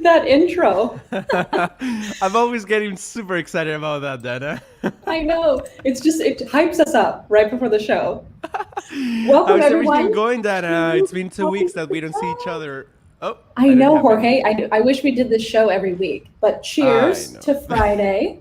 that intro. I'm always getting super excited about that, Dana. I know. It hypes us up right before the show. Welcome How's everything everyone going, Dana? to It's been 2 weeks Coffee that with we the don't see each Dog. other. Oh, I I don't know, have Jorge. anything. I wish we did this show every week, but I cheers know. to Friday.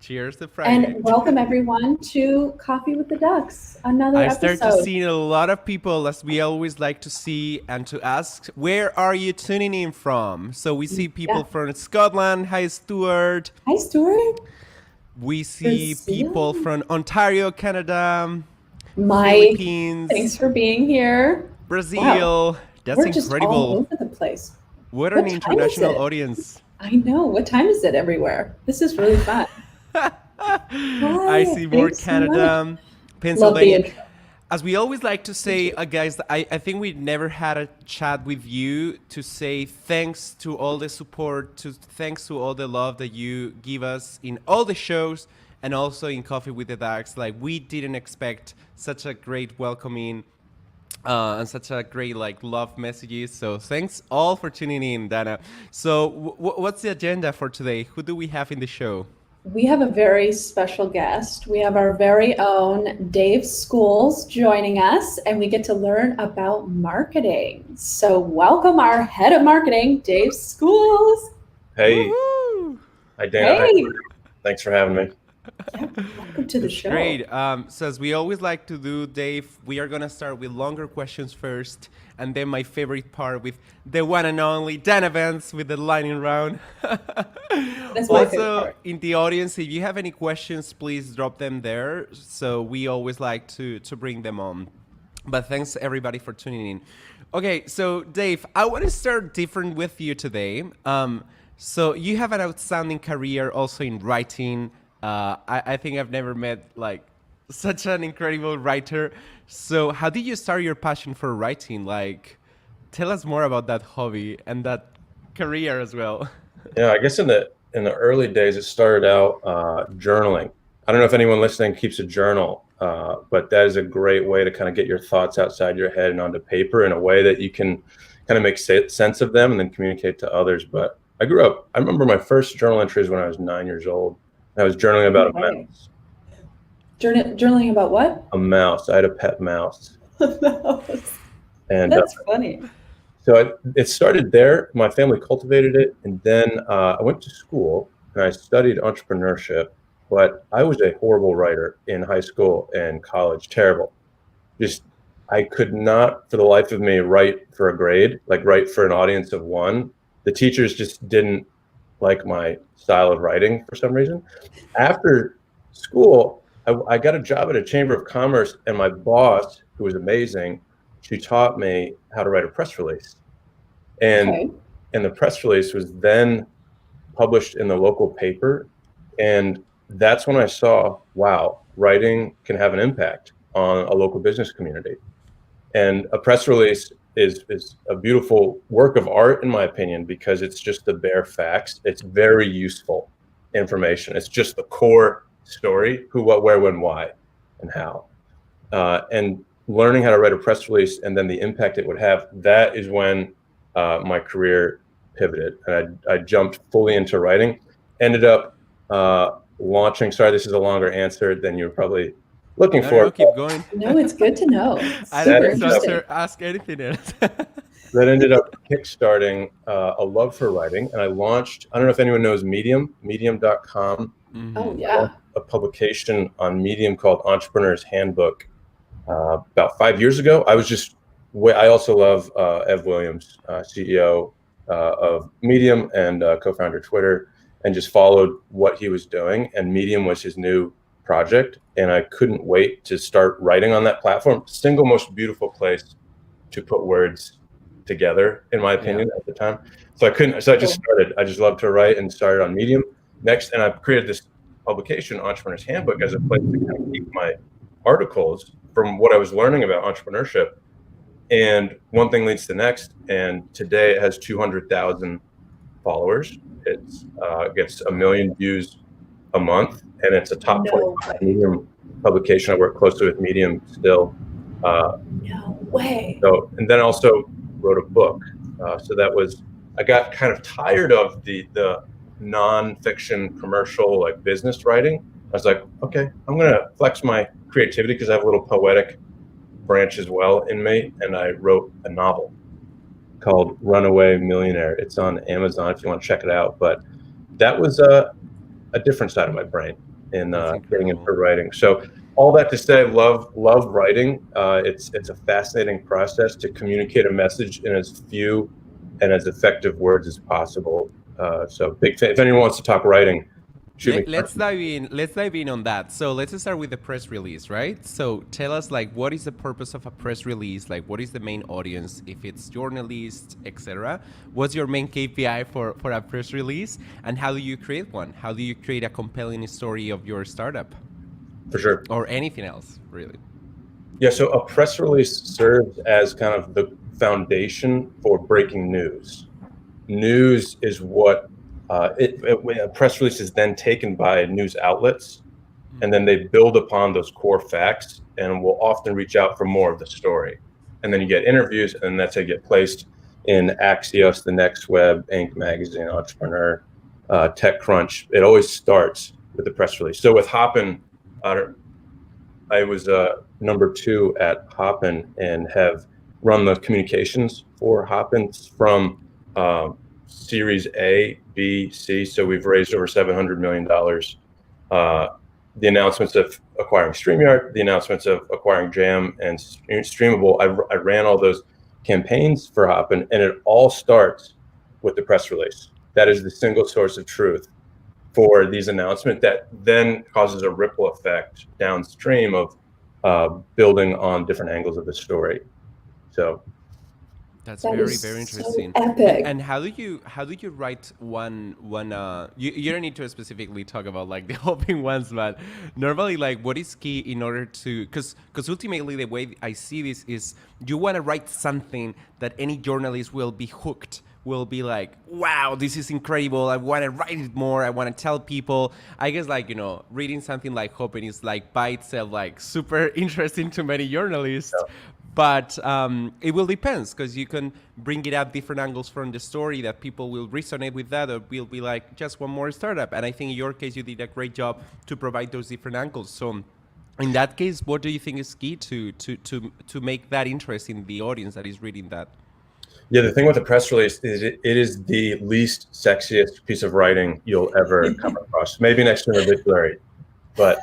Cheers to And Friday. welcome everyone to Coffee with the Ducks, another I start to episode. see a lot of people, as we always like to see and to ask, where are you tuning in from? So we see people Yeah. from Scotland. Hi, Stuart. Hi, Stuart. We see people Brazil. from Ontario, Canada, Mike, thanks Philippines, for being here. Wow, Brazil. That's we're just all incredible. over the place. What an What time is international it? audience. I know. What time is it everywhere? This is really fun. I Hi, see more thanks so much. Canada, Love the Pennsylvania. intro. As we always like to Me say, too. guys, I think we never had a chat with you to say thanks to all the support, thanks to all the love that you give us in all the shows and also in Coffee with the Ducks. Like, we didn't expect such a great welcoming and such a great love messages. So thanks all for tuning in, Dana. So what's the agenda for today? Who do we have in the show? We have a very special guest. We have our very own Dave Schools joining us, and we get to learn about marketing. So welcome our head of marketing, Dave Schools. Hey, Woohoo! hi Dana. Hi. Hey, Thanks for having me. yeah, welcome to the That's show. great. So as we always like to do, Dave, we are gonna start with longer questions first, and then my favorite part with the one and only Dana Bentz with the lightning round. That's my favorite Also, part. in the audience, if you have any questions, please drop them there. So we always like to bring them on. But thanks everybody for tuning in. Okay, so Dave, I want to start different with you today. So you have an outstanding career also in writing. I think I've never met such an incredible writer. So how did you start your passion for writing? Tell us more about that hobby and that career as well. Yeah, I guess in the early days, it started out journaling. I don't know if anyone listening keeps a journal, but that is a great way to kind of get your thoughts outside your head and onto paper in a way that you can kind of make sense of them and then communicate to others. But I remember my first journal entries when I was 9 years old. I was journaling about a Okay. mouse. Journaling about what? A mouse. I had a pet mouse. And That's funny. so it started there. My family cultivated it. And then I went to school and I studied entrepreneurship. But I was a horrible writer in high school and college. Terrible. I could not, for the life of me, write for a grade, write for an audience of one. The teachers just didn't like my style of writing for some reason. After school, I got a job at a chamber of commerce, and my boss, who was amazing, she taught me how to write a press release. And the press release was then published in the local paper. And that's when I saw, wow, writing can have an impact on a local business community. And a press release is a beautiful work of art, in my opinion, because it's just the bare facts. It's very useful information. It's just the core story: who, what, where, when, why, and how. And learning how to write a press release and then the impact it would have, that is when my career pivoted. And I jumped fully into writing. Ended up launching, sorry, this is a longer answer than you're probably looking for. No, keep going. No, it's good to know. It's I super didn't interesting. ask anything else. That ended up kickstarting a love for writing. And I launched, I don't know if anyone knows Medium, medium.com. Oh, yeah. A publication on Medium called Entrepreneur's Handbook about 5 years ago. I also love Ev Williams, CEO of Medium and co-founder Twitter, and just followed what he was doing. And Medium was his new project. And I couldn't wait to start writing on that platform. Single most beautiful place to put words together, in my opinion, at the time. So I just started. I just love to write and started on Medium. Next, and I've created this publication, Entrepreneur's Handbook, as a place to kind of keep my articles from what I was learning about entrepreneurship. And one thing leads to the next. And today it has 200,000 followers. It gets 1 million views a month, and it's a top 25 Medium publication. I work closely with Medium still. No way. So, and then also wrote a book. So that was I got kind of tired of the nonfiction commercial like business writing. I was like, okay, I'm gonna flex my creativity because I have a little poetic branch as well in me, and I wrote a novel called Runaway Millionaire. It's on Amazon if you want to check it out. But that was a different side of my brain in getting into writing. So all that to say, love writing. It's a fascinating process to communicate a message in as few and as effective words as possible. So big fan. If anyone wants to talk writing, let's dive in on that. So let's start with the press release, right? So tell us, like, what is the purpose of a press release? Like, what is the main audience? If it's journalists, etc. What's your main KPI for a press release? And how do you create one? How do you create a compelling story of your startup? For sure. Or anything else, really. Yeah, so a press release serves as kind of the foundation for breaking news. News is what a press release is then taken by news outlets, and then they build upon those core facts and will often reach out for more of the story. And then you get interviews, and that's how you get placed in Axios, The Next Web, Inc. Magazine, Entrepreneur, TechCrunch. It always starts with the press release. So with Hopin, I was number 2 at Hopin and have run the communications for Hopin from Series A, B, C. So we've raised over $700 million. The announcements of acquiring StreamYard, the announcements of acquiring Jam and Streamable, I ran all those campaigns for Hopin, and it all starts with the press release. That is the single source of truth for these announcements that then causes a ripple effect downstream of building on different angles of the story. So that's very, very interesting. So epic. And how do you write one you don't need to specifically talk about like the open ones, but normally, like, what is key in order to, because ultimately the way I see this is you want to write something that any journalist will be hooked, will be like, wow, this is incredible, I want to write it more, I want to tell people. I guess, like, you know, reading something like Hopin is like by itself like super interesting to many journalists. Yeah. But it will depend, because you can bring it up different angles from the story that people will resonate with that, or will be like, just one more startup. And I think in your case, you did a great job to provide those different angles. So in that case, what do you think is key to make that interesting in the audience that is reading that? Yeah, the thing with the press release is it is the least sexiest piece of writing you'll ever come across. Maybe next to an obituary, but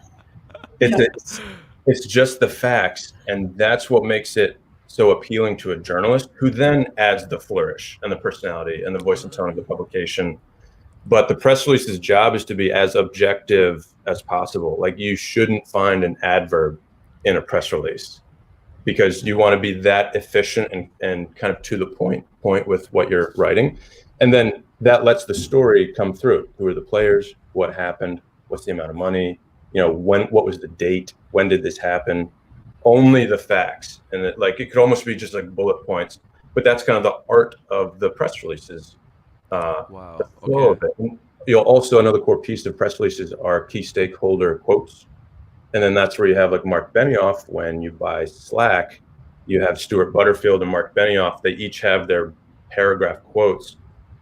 it's just the facts, and that's what makes it so appealing to a journalist, who then adds the flourish and the personality and the voice and tone of the publication. But the press release's job is to be as objective as possible. Like, you shouldn't find an adverb in a press release, because you want to be that efficient and kind of to the point with what you're writing. And then that lets the story come through. Who are the players? What happened? What's the amount of money? You know, what was the date? When did this happen? Only the facts. And it could almost be just like bullet points, but that's kind of the art of the press releases. Wow. The flow of it. And, you know, also another core piece of press releases are key stakeholder quotes. And then that's where you have like Mark Benioff. When you buy Slack, you have Stuart Butterfield and Mark Benioff. They each have their paragraph quotes.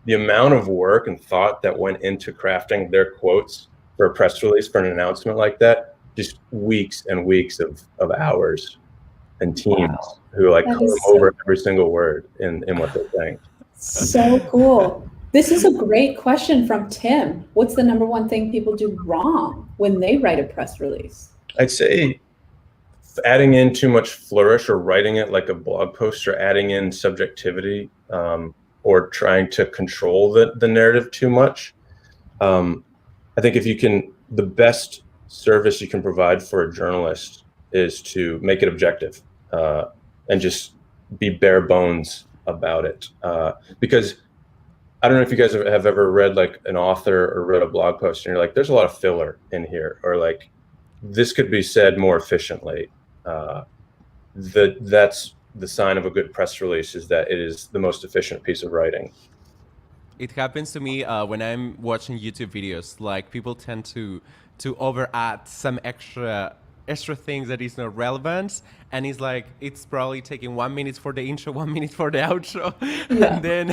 The amount of work and thought that went into crafting their quotes for a press release, for an announcement like that, just weeks and weeks of hours, and teams who like come over every single word in what they're saying. So cool. This is a great question from Tim. What's the number one thing people do wrong when they write a press release? I'd say adding in too much flourish, or writing it like a blog post, or adding in subjectivity, or trying to control the narrative too much. I think the best service you can provide for a journalist is to make it objective, and just be bare bones about it. Because I don't know if you guys have ever read like an author or read a blog post and you're like, there's a lot of filler in here, or like, this could be said more efficiently. That's the sign of a good press release, is that it is the most efficient piece of writing. It happens to me when I'm watching YouTube videos. Like, people tend to over add some extra extra things that is not relevant, and it's like it's probably taking 1 minute for the intro, 1 minute for the outro, Yeah. and then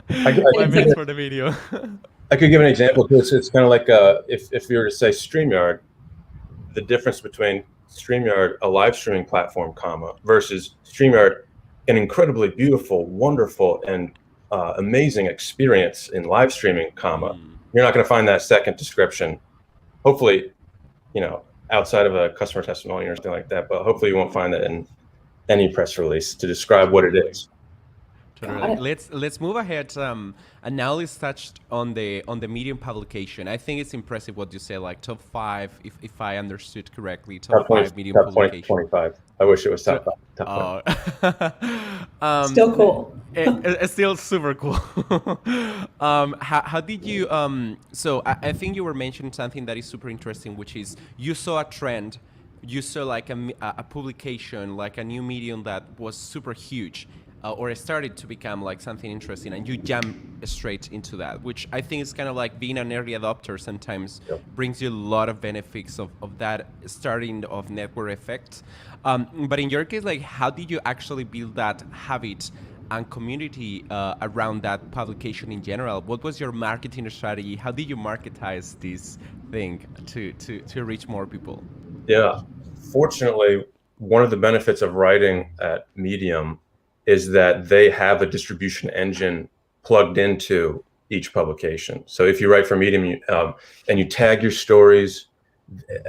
I 5 minutes for the video. I could give an example. It's kind of like if you were to say StreamYard, the difference between StreamYard, a live streaming platform, versus StreamYard, an incredibly beautiful, wonderful, and amazing experience in live streaming, You're not going to find that second description. Hopefully, outside of a customer testimony or something like that, but hopefully you won't find that in any press release to describe what it is. Totally. Let's move ahead. And now let's touch on the Medium publication. I think it's impressive what you say, like top 5, if I understood correctly, top 5 Medium publication. 25. I wish it was top 5. Still cool. It's still super cool. How did you? So I think you were mentioning something that is super interesting, which is you saw a trend. You saw like a publication, like a new medium that was super huge. Or it started to become like something interesting, and you jump straight into that, which I think is kind of like being an early adopter sometimes brings you a lot of benefits of that starting of network effects. But in your case, like, how did you actually build that habit and community around that publication in general? What was your marketing strategy? How did you marketize this thing to reach more people? Yeah, fortunately, one of the benefits of writing at Medium is that they have a distribution engine plugged into each publication. So if you write for Medium and you tag your stories,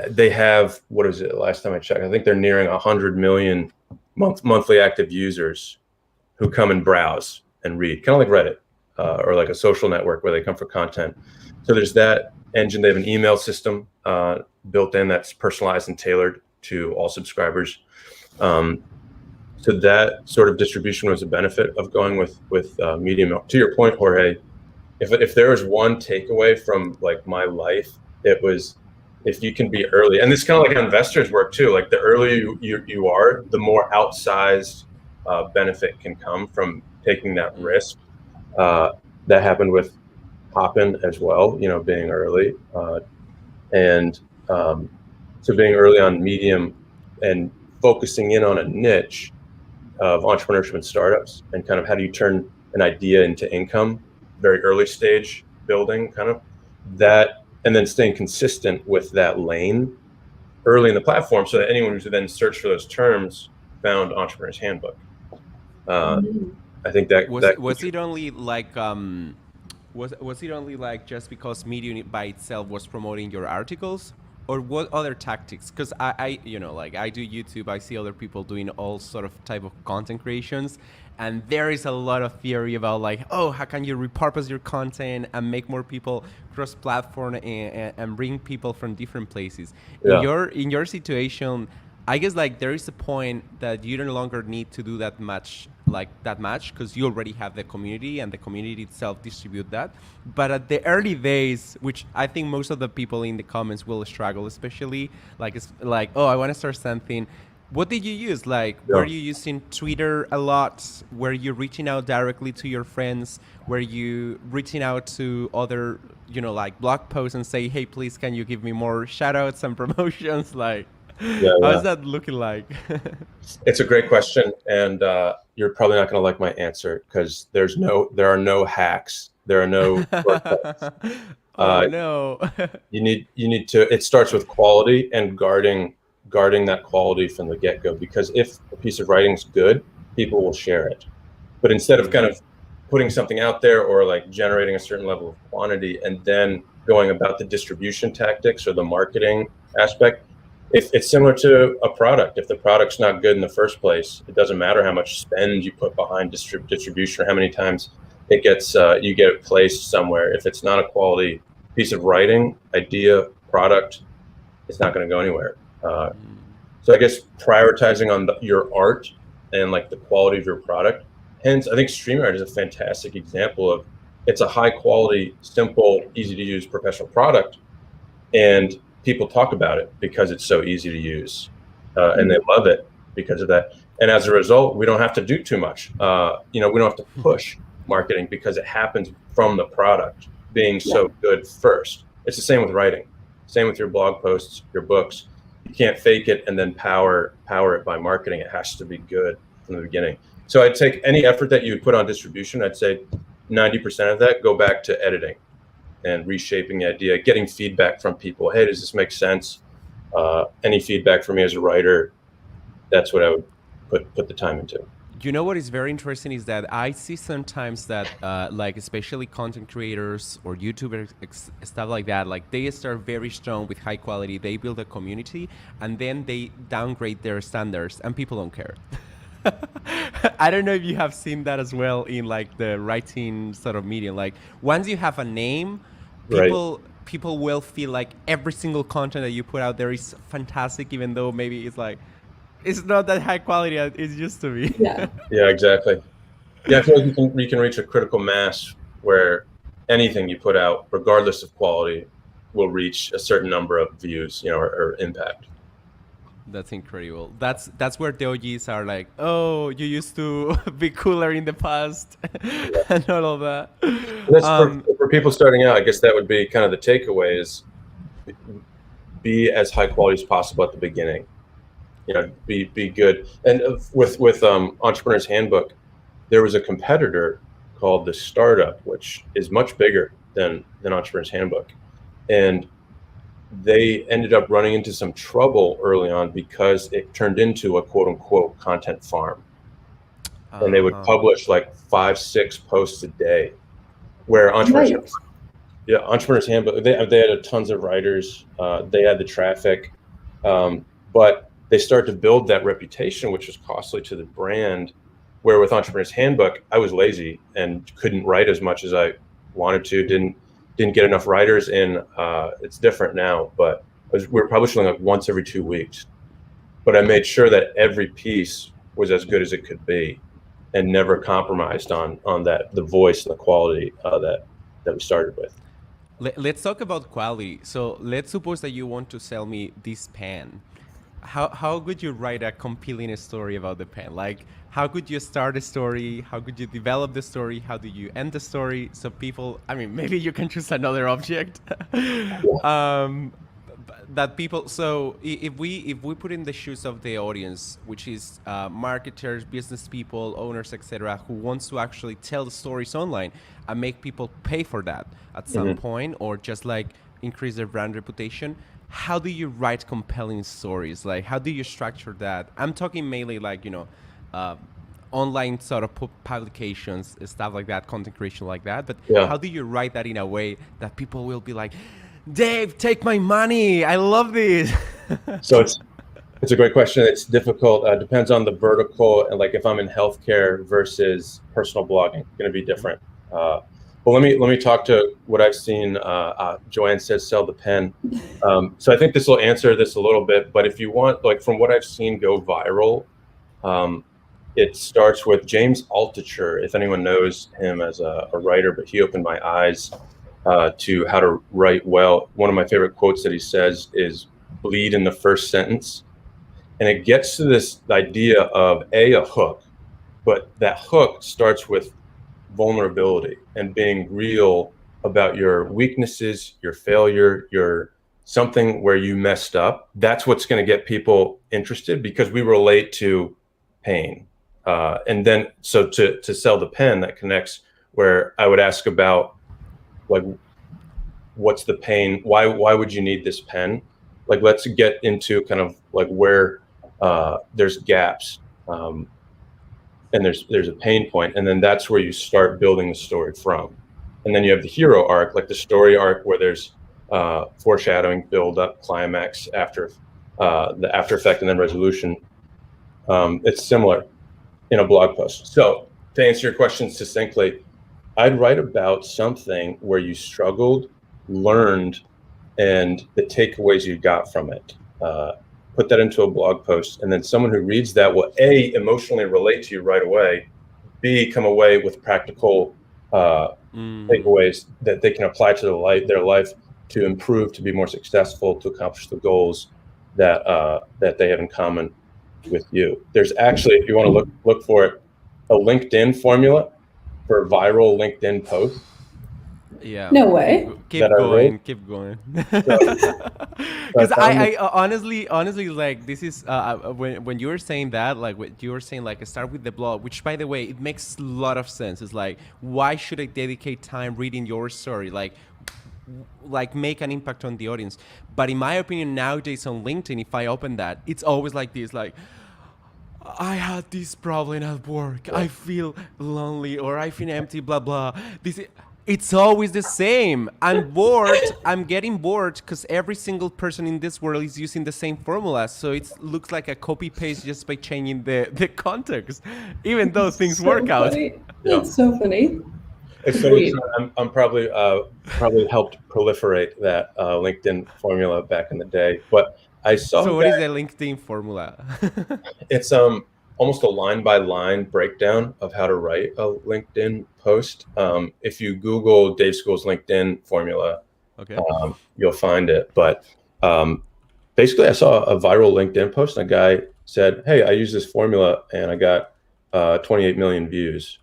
they have, what is it? Last time I checked, I think they're nearing 100 million monthly active users who come and browse and read, kind of like Reddit or like a social network where they come for content. So there's that engine. They have an email system built in that's personalized and tailored to all subscribers. So that sort of distribution was a benefit of going with Medium. To your point, Jorge, if there was one takeaway from like my life, it was if you can be early, and this kind of like investors work too. Like the earlier you are, the more outsized benefit can come from taking that risk. That happened with Hopin as well, being early, and so being early on Medium and focusing in on a niche of entrepreneurship and startups, and kind of how do you turn an idea into income, very early stage building, kind of that, and then staying consistent with that lane early in the platform, so that anyone who's then searched for those terms found Entrepreneur's Handbook. I think that was it only like was it only like just because Medium by itself was promoting your articles? Or what other tactics? Because I like I do YouTube, I see other people doing all sort of type of content creations, and there is a lot of theory about like, oh, how can you repurpose your content and make more people cross-platform and bring people from different places? Yeah. In your situation, I guess like there is a point that you no longer need to do that much because you already have the community, and the community itself distribute that. But at the early days, which I think most of the people in the comments will struggle, especially like it's like, oh, I want to start something. What did you use? Like, were you using Twitter a lot? Were you reaching out directly to your friends? Were you reaching out to other, like blog posts and say, hey, please, can you give me more shout outs and promotions? Like, how's that looking like? It's a great question, and you're probably not going to like my answer because there are no hacks. There are no shortcuts. No. you need to. It starts with quality and guarding that quality from the get-go. Because if a piece of writing is good, people will share it. But instead of kind of putting something out there or like generating a certain level of quantity and then going about the distribution tactics or the marketing aspect. It's similar to a product. If the product's not good in the first place, it doesn't matter how much spend you put behind distribution or how many times it gets you get it placed somewhere. If it's not a quality piece of writing, idea, product, it's not going to go anywhere. So I guess prioritizing on your art and like the quality of your product. Hence, I think StreamYard is a fantastic example of it's a high quality, simple, easy to use professional product, and people talk about it because it's so easy to use, and they love it because of that. And as a result, we don't have to do too much. We don't have to push marketing because it happens from the product being so good first. It's the same with writing, same with your blog posts, your books. you can't fake it and then power it by marketing. It has to be good from the beginning. So I'd take any effort that you put on distribution, I'd say 90% of that go back to editing and reshaping the idea, getting feedback from people. Hey, does this make sense? Any feedback for me as a writer, that's what I would put the time into. You know what is very interesting is that I see sometimes that like especially content creators or YouTubers, stuff like that, like they start very strong with high quality, they build a community, and then they downgrade their standards and people don't care. I don't know if you have seen that as well in like the writing sort of medium. Like once you have a name, people will feel like every single content that you put out there is fantastic, even though maybe it's like it's not that high quality as it used to be. Yeah. Yeah, exactly. Yeah, I feel like you can reach a critical mass where anything you put out, regardless of quality, will reach a certain number of views, or impact. That's incredible. That's where the OGs are like, oh, you used to be cooler in the past, and all of that. That's for people starting out. I guess that would be kind of the takeaway: is be as high quality as possible at the beginning. Be good. And with Entrepreneur's Handbook, there was a competitor called the Startup, which is much bigger than Entrepreneur's Handbook, and they ended up running into some trouble early on because it turned into a quote unquote content farm. And they would publish like 5-6 posts a day, where Entrepreneur's Handbook, they had tons of writers, they had the traffic, but they started to build that reputation, which was costly to the brand, where with Entrepreneur's Handbook, I was lazy and couldn't write as much as I wanted to, didn't get enough writers in. It's different now, but we were publishing like once every 2 weeks. But I made sure that every piece was as good as it could be and never compromised on that, the voice and the quality that we started with. Let's talk about quality. So let's suppose that you want to sell me this pen. How could you write a compelling story about the pen? Like, how could you start a story? How could you develop the story? How do you end the story? So people, I mean, maybe you can choose another object. That people, so if we put in the shoes of the audience, which is marketers, business people, owners, etc., who wants to actually tell the stories online and make people pay for that at some point, or just like increase their brand reputation, how do you write compelling stories? Like, how do you structure that? I'm talking mainly like, online sort of publications, stuff like that, content creation like that. But how do you write that in a way that people will be like, Dave, take my money. I love this. So it's a great question. It's difficult. Depends on the vertical. And like if I'm in healthcare versus personal blogging, it's going to be different. But let me talk to what I've seen. Joanne says, sell the pen. So I think this will answer this a little bit, but if you want, like from what I've seen go viral, it starts with James Altucher, if anyone knows him as a writer, but he opened my eyes to how to write well. One of my favorite quotes that he says is bleed in the first sentence. And it gets to this idea of a hook, but that hook starts with vulnerability and being real about your weaknesses, your failure, your something where you messed up. That's what's going to get people interested because we relate to pain. And then, so to sell the pen, that connects where I would ask about like, what's the pain? Why would you need this pen? Like, let's get into kind of like where there's gaps. And there's a pain point, and then that's where you start building the story from. And then you have the hero arc, like the story arc where there's foreshadowing, build up, climax, the after effect, and then resolution. It's similar in a blog post. So to answer your question succinctly, I'd write about something where you struggled, learned, and the takeaways you got from it. Put that into a blog post, and then someone who reads that will A, emotionally relate to you right away, B, come away with practical takeaways that they can apply to their life to improve, to be more successful, to accomplish the goals that they have in common with you. There's actually, if you want to look for it, a LinkedIn formula for viral LinkedIn posts. Yeah. No way. Keep that I going, wrote. keep going. So, so I Because found I honestly like this is when you were saying that, like what you were saying, like start with the blog, which by the way it makes a lot of sense. It's like, why should I dedicate time reading your story? Like make an impact on the audience. But in my opinion, nowadays on LinkedIn, if I open that, it's always like this, like, I had this problem at work. I feel lonely or I feel empty, blah, blah. It's always the same. I'm bored. I'm getting bored because every single person in this world is using the same formula. So it looks like a copy paste just by changing the context, even though things So work out. funny. Yeah. That's so funny. It's so I'm probably helped proliferate that LinkedIn formula back in the day. But I saw So what is the LinkedIn formula? it's almost a line by line breakdown of how to write a LinkedIn post. If you Google Dave School's LinkedIn formula, Okay. You'll find it. But basically, I saw a viral LinkedIn post, and a guy said, "Hey, I use this formula, and I got 28 million views."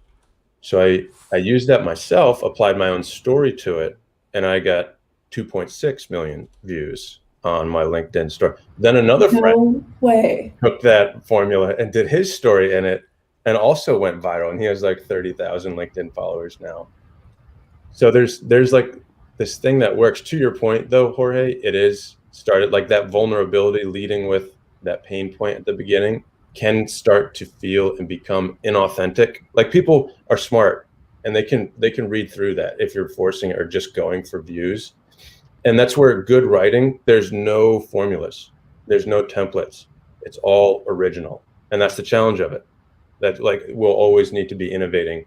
So I used that myself, applied my own story to it, and I got 2.6 million views on my LinkedIn story. Then another friend No way. took that formula and did his story in it and also went viral. And he has like 30,000 LinkedIn followers now. So there's like this thing that works. To your point though, Jorge, it is started like that vulnerability leading with that pain point at the beginning can start to feel and become inauthentic. Like people are smart and they can read through that if you're forcing it or just going for views. And that's where good writing, there's no formulas, there's no templates. It's all original. And that's the challenge of it. That like we'll always need to be innovating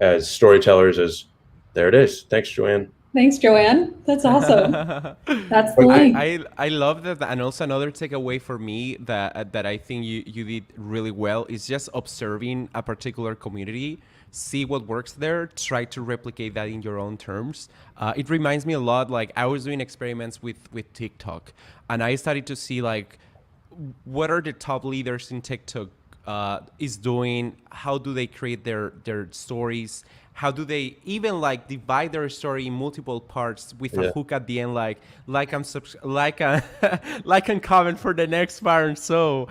as storytellers. As there it is. Thanks, Joanne. Thanks, Joanne. That's awesome. That's the link. I love that, and also another takeaway for me that I think you did really well is just observing a particular community, see what works there, try to replicate that in your own terms. It reminds me a lot, like I was doing experiments with TikTok, and I started to see like what are the top leaders in TikTok is doing, how do they create their stories, how do they even like divide their story in multiple parts with a hook at the end, like and comment for the next fire and so.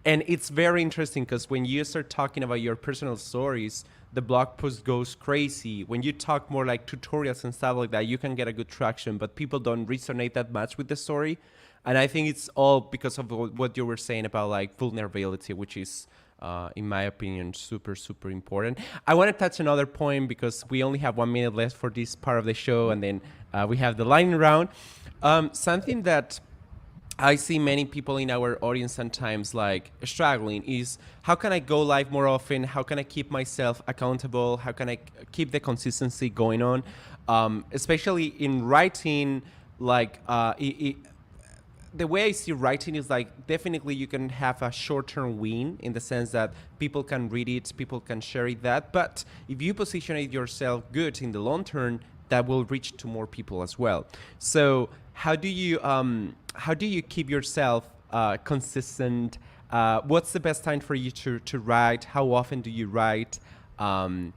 And it's very interesting because when you start talking about your personal stories, the blog post goes crazy. When you talk more like tutorials and stuff like that, you can get a good traction, but people don't resonate that much with the story. And I think it's all because of what you were saying about like vulnerability, which is, in my opinion, super, super important. I want to touch another point because we only have 1 minute left for this part of the show, and then we have the lightning round. Something that I see many people in our audience sometimes like struggling is, how can I go live more often? How can I keep myself accountable? How can I keep the consistency going on? Especially in writing, like the way I see writing is like definitely you can have a short-term win in the sense that people can read it, people can share it, but if you position it yourself good in the long term, that will reach to more people as well. So how do you keep yourself consistent? What's the best time for you to write? How often do you write? And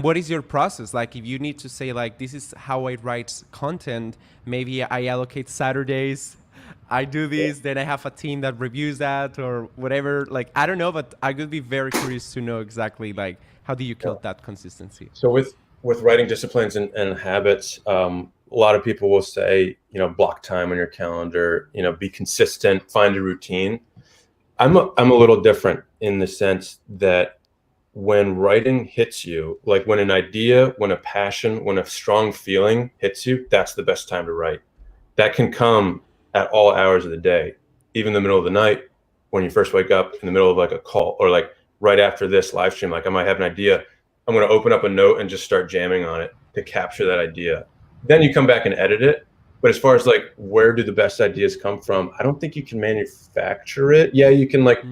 what is your process? Like if you need to say like, this is how I write content, maybe I allocate Saturdays, I do this, then I have a team that reviews that or whatever. Like, I don't know, but I would be very curious to know exactly like, how do you kill that consistency? So with writing disciplines and habits, a lot of people will say, block time on your calendar, be consistent, find a routine. I'm a little different in the sense that when writing hits you, like when an idea, when a passion, when a strong feeling hits you, that's the best time to write. That can come at all hours of the day, even in the middle of the night, when you first wake up, in the middle of like a call, or like right after this live stream, like I might have an idea. I'm going to open up a note and just start jamming on it to capture that idea. Then you come back and edit it. But as far as like, where do the best ideas come from? I don't think you can manufacture it. Yeah, you can like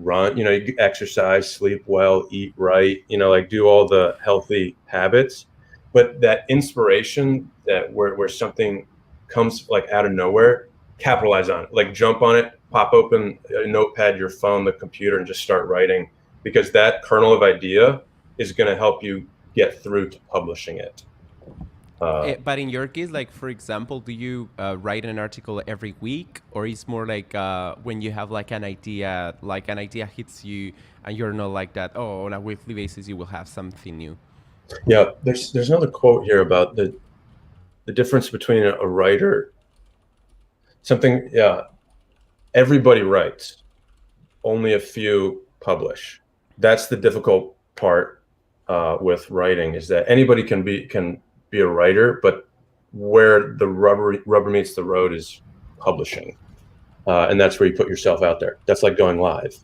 run, you exercise, sleep well, eat right, like do all the healthy habits. But that inspiration that where something comes like out of nowhere, capitalize on it, like jump on it, pop open a notepad, your phone, the computer, and just start writing, because that kernel of idea is going to help you get through to publishing it. But in your case, like for example, do you write an article every week, or is more like when you have like an idea hits you, and you're not like that? Oh, on a weekly basis, you will have something new. Yeah, there's another quote here about the difference between a writer. Something, yeah, everybody writes, only a few publish. That's the difficult part with writing, is that anybody can be a writer, but where the rubber meets the road is publishing, and that's where you put yourself out there. That's like going live.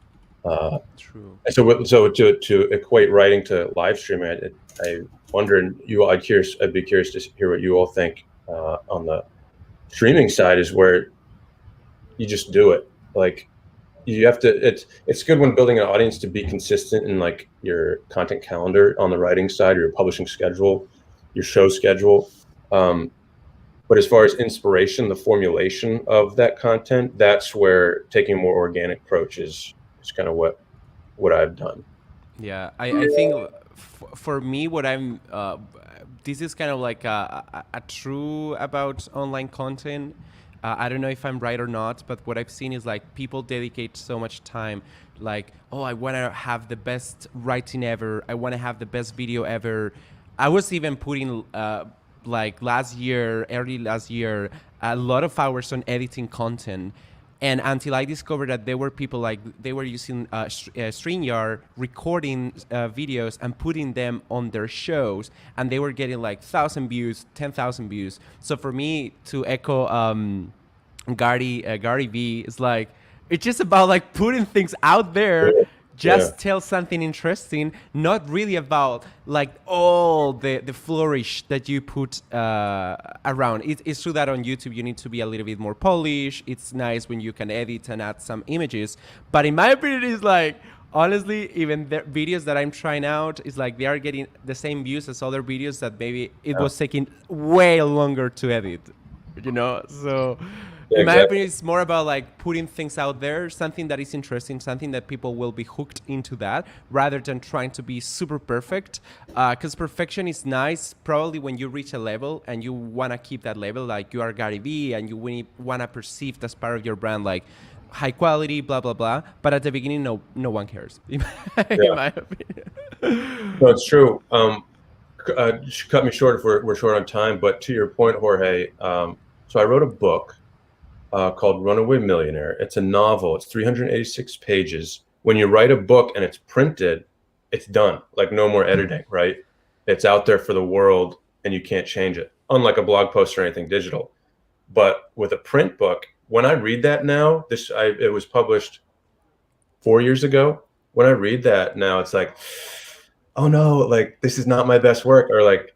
True. So to equate writing to live streaming, I wonder, and I'd be curious to hear what you all think on the streaming side, is where you just do it. Like you have to, it's good when building an audience to be consistent in like your content calendar on the writing side, or your publishing schedule, your show schedule. But as far as inspiration, the formulation of that content, that's where taking a more organic approach is kind of what I've done. Yeah, I think for me, what I'm this is kind of like a true about online content. I don't know if I'm right or not, but what I've seen is like people dedicate so much time, like, oh, I want to have the best writing ever, I want to have the best video ever. I was even putting like early last year, a lot of hours on editing content. And until I discovered that there were people like they were using StreamYard, recording videos and putting them on their shows, and they were getting like 1,000 views, 10,000 views. So for me, to echo Gary V, is like it's just about like putting things out there. Just tell something interesting, not really about like all the flourish that you put around. It's true that on YouTube you need to be a little bit more polished. It's nice when you can edit and add some images. But in my opinion, it's like, honestly, even the videos that I'm trying out is like they are getting the same views as other videos that maybe it was taking way longer to edit, you know? So... Yeah, in my exactly. opinion, it's more about like putting things out there, something that is interesting, something that people will be hooked into that, rather than trying to be super perfect. Because perfection is nice probably when you reach a level and you want to keep that level, like you are Gary Vee and you want to perceive as part of your brand, like high quality, blah, blah, blah. But at the beginning, no one cares, in my opinion. No, it's true. Cut me short if we're short on time, but to your point, Jorge, so I wrote a book called Runaway Millionaire. It's a novel. It's 386 pages. When you write a book and it's printed, it's done. Like no more editing, right? It's out there for the world and you can't change it. Unlike a blog post or anything digital. But with a print book, when I read that now, it was published 4 years ago. When I read that now, it's like, oh no, like this is not my best work, or like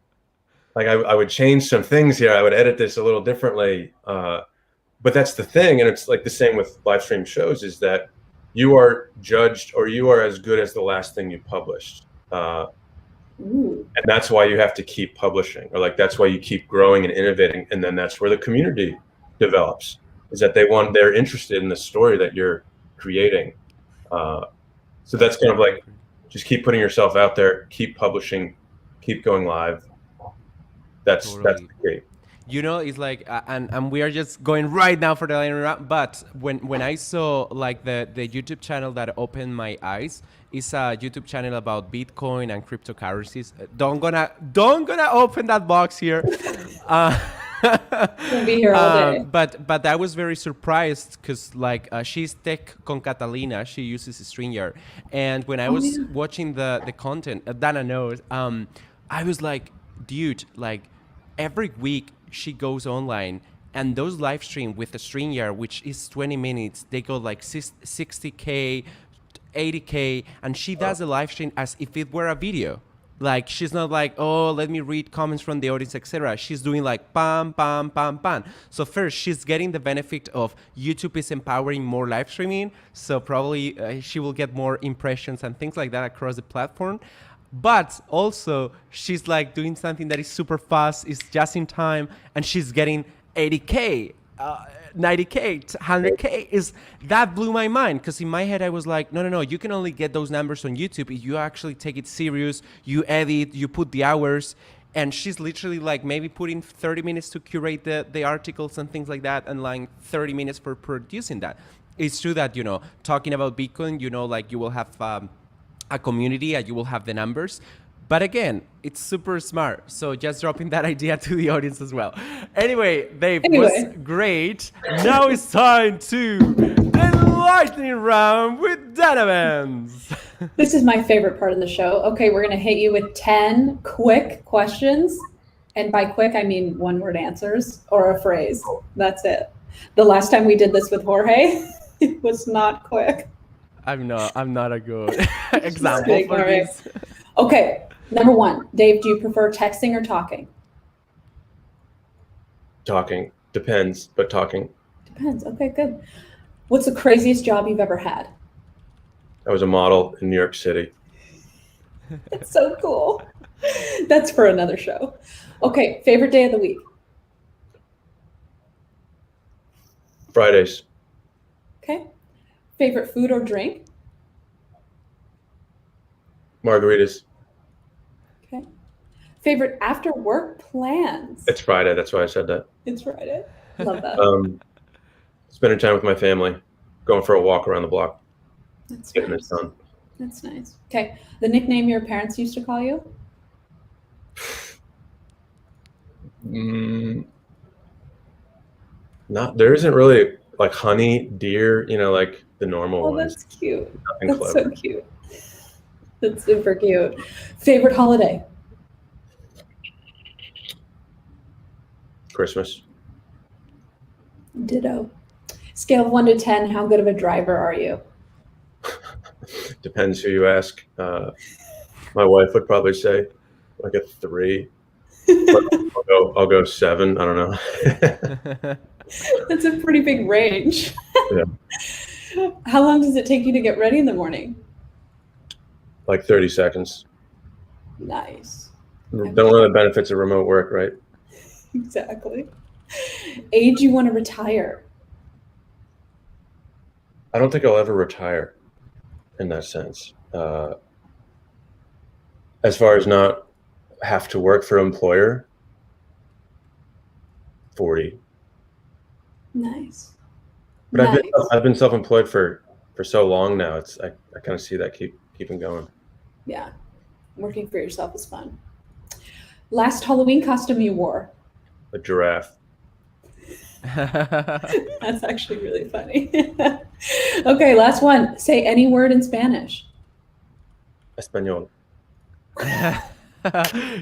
I would change some things here. I would edit this a little differently. But that's the thing, and it's like the same with live stream shows, is that you are judged, or you are as good as the last thing you published. And that's why you have to keep publishing, or like that's why you keep growing and innovating, and then that's where the community develops, is that they're interested in the story that you're creating. So that's kind of like just keep putting yourself out there, keep publishing, keep going live. That's the key. You know, it's like, and we are just going right now for the lightning round. But when I saw like the YouTube channel that opened my eyes, is a YouTube channel about Bitcoin and cryptocurrencies. Don't gonna open that box here. We'll be here all day. But I was very surprised because like she's Tech con Catalina. She uses StreamYard, and when I was watching the content, Dana knows. I was like, dude, like every week she goes online, and those live stream with the StreamYard, which is 20 minutes, they go like 60K, 80K, and she does a live stream as if it were a video. Like she's not like, oh, let me read comments from the audience, etc. She's doing like bam, bam, bam, bam. So first, she's getting the benefit of YouTube is empowering more live streaming. So probably she will get more impressions and things like that across the platform. But also, she's like doing something that is super fast, is just in time, and she's getting 80K, 90K, 100K. That blew my mind, because in my head I was like, no, you can only get those numbers on YouTube if you actually take it serious, you edit, you put the hours. and she's literally like maybe putting 30 minutes to curate the articles and things like that, and like 30 minutes for producing that. It's true that, talking about Bitcoin, like you will have a community and you will have the numbers. But again, it's super smart. So just dropping that idea to the audience as well. Anyway, Dave, was great. Now it's time to the lightning round with Dana Bentz. This is my favorite part of the show. Okay, we're going to hit you with 10 quick questions. And by quick, I mean one-word answers or a phrase. That's it. The last time we did this with Jorge, it was not quick. I'm not a good example for this. Okay, number 1. Dave, do you prefer texting or talking? Talking. Depends, but talking. Depends. Okay, good. What's the craziest job you've ever had? I was a model in New York City. That's so cool. That's for another show. Okay, favorite day of the week? Fridays. Okay. Favorite food or drink? Margaritas. Okay. Favorite after work plans? It's Friday. That's why I said that. It's Friday. Love that. Spending time with my family, going for a walk around the block. That's getting nice. it done. That's nice. Okay. The nickname your parents used to call you? There isn't really like honey, deer, like the normal ones. That's cute. Nothing That's clever. so cute. That's super cute. Favorite holiday? Christmas. Ditto. Scale of 1 to 10, how good of a driver are you? Depends who you ask. My wife would probably say like a 3. But I'll go 7. I don't know. That's a pretty big range. Yeah. How long does it take you to get ready in the morning? Like 30 seconds. Nice. Don't know the benefits of remote work, right? Exactly. Age you want to retire? I don't think I'll ever retire in that sense. As far as not have to work for an employer, 40. Nice. But Nice. I've been self-employed for so long now. I kind of see that keeping going. Yeah. Working for yourself is fun. Last Halloween costume you wore? A giraffe. That's actually really funny. Okay, last one. Say any word in Spanish. Español.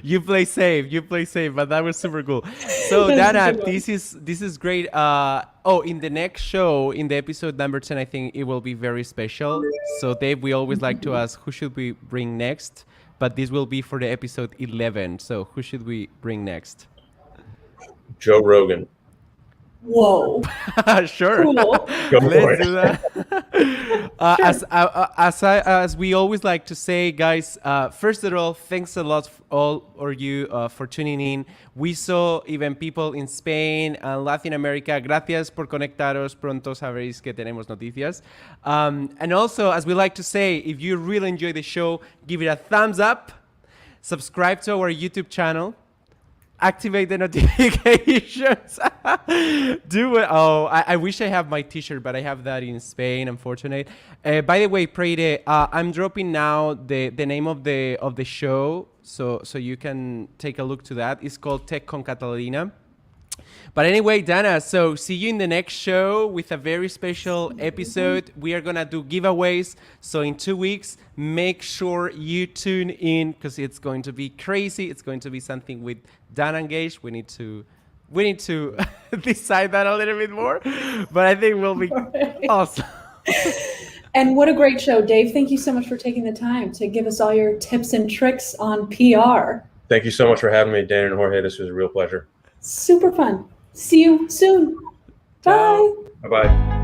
You play safe, but that was super cool. So Dana, this is great. In the next show, in the episode number 10, I think it will be very special. So Dave, we always like to ask who should we bring next, but this will be for the episode 11. So who should we bring next? Joe Rogan. Whoa. Sure. Cool. Go for Let's do that. As we always like to say, guys, first of all, thanks a lot all of you for tuning in. We saw even people in Spain and Latin America. Gracias por conectaros. Pronto sabréis que tenemos noticias. And also, as we like to say, if you really enjoy the show, give it a thumbs up. Subscribe to our YouTube channel. Activate the notifications. Do it. Oh, I wish I have my t-shirt, but I have that in Spain, unfortunately. By the way, Preide, I'm dropping now the name of the show, so you can take a look to that. It's called Tech con Catalina. But anyway, Dana, so see you in the next show with a very special episode. We are going to do giveaways. So in 2 weeks, make sure you tune in because it's going to be crazy. It's going to be something with Dana engaged. We need to decide that a little bit more, but I think we'll be awesome. And what a great show. Dave, thank you so much for taking the time to give us all your tips and tricks on PR. Thank you so much for having me, Dan and Jorge. This was a real pleasure. Super fun. See you soon. Bye. Bye-bye.